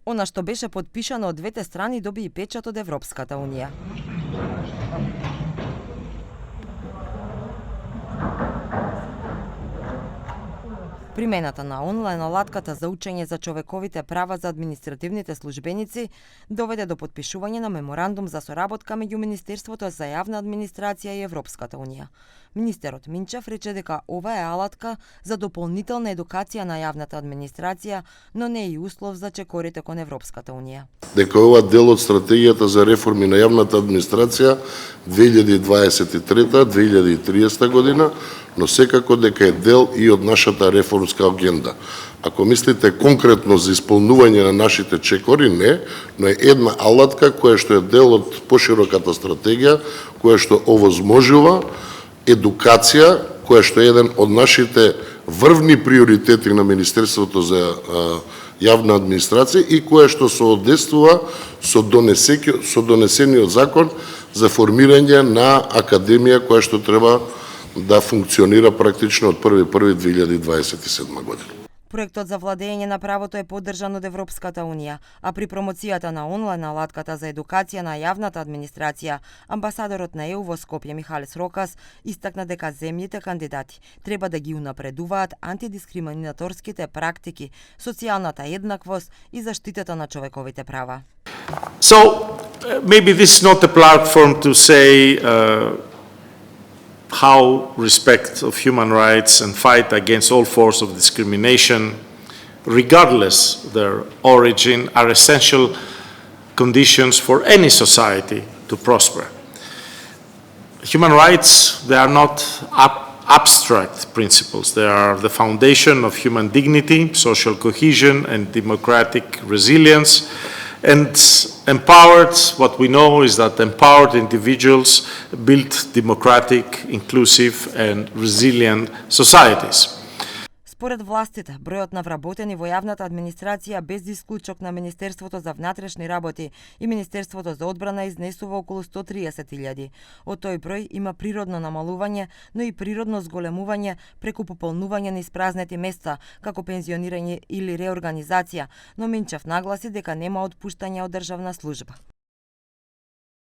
Она што беше потпишано од двете страни доби и печат од Европската унија. Примената на онлайн алатката за учење за човековите права за административните службеници доведе до потпишување на меморандум за соработка меѓу Министерството за јавна администрација и Европската унија. Министерот Минчев рече дека ова е алатка за дополнителна едукација на јавната администрација, но не и услов за чекорите кон Европската унија. Дека ова дел од стратегијата за реформи на јавната администрација 2023-2030 година, но секако дека е дел и од нашата реформска агенда. Ако мислите конкретно за исполнување на нашите чекори, не, но е една алатка која што е дел од пошироката стратегија, која што овозможува едукација, која што е еден од нашите врвни приоритети на Министерството за јавна администрација и која што соодействува со донесениот закон за формирање на академија која што треба да функционира практично од 1.1.2027 година. Проектот за владење на правото е поддржан од Европската унија, а при промоцијата на онлайн алатката за едукација на јавната администрација, амбасадорот на ЕУ во Скопје Михалис Рокас истакна дека земјите кандидати треба да ги унапредуваат антидискриминаторските практики, социјалната еднаквост и заштитата на човековите права. So, maybe this is not a platform to say how respect of human rights and fight against all forms of discrimination, regardless their origin, are essential conditions for any society to prosper. Human rights, they are not abstract principles. They are the foundation of human dignity, social cohesion, and democratic resilience. And empowered, what we know is that empowered individuals build democratic, inclusive and resilient societies. Според властите, бројот на вработени во јавната администрација без исклучок на Министерството за внатрешни работи и Министерството за одбрана изнесува околу 130.000. Од тој број има природно намалување, но и природно зголемување преку пополнување на испразнети места, како пензионирање или реорганизација, но Минчев нагласи дека нема отпуштање од државна служба.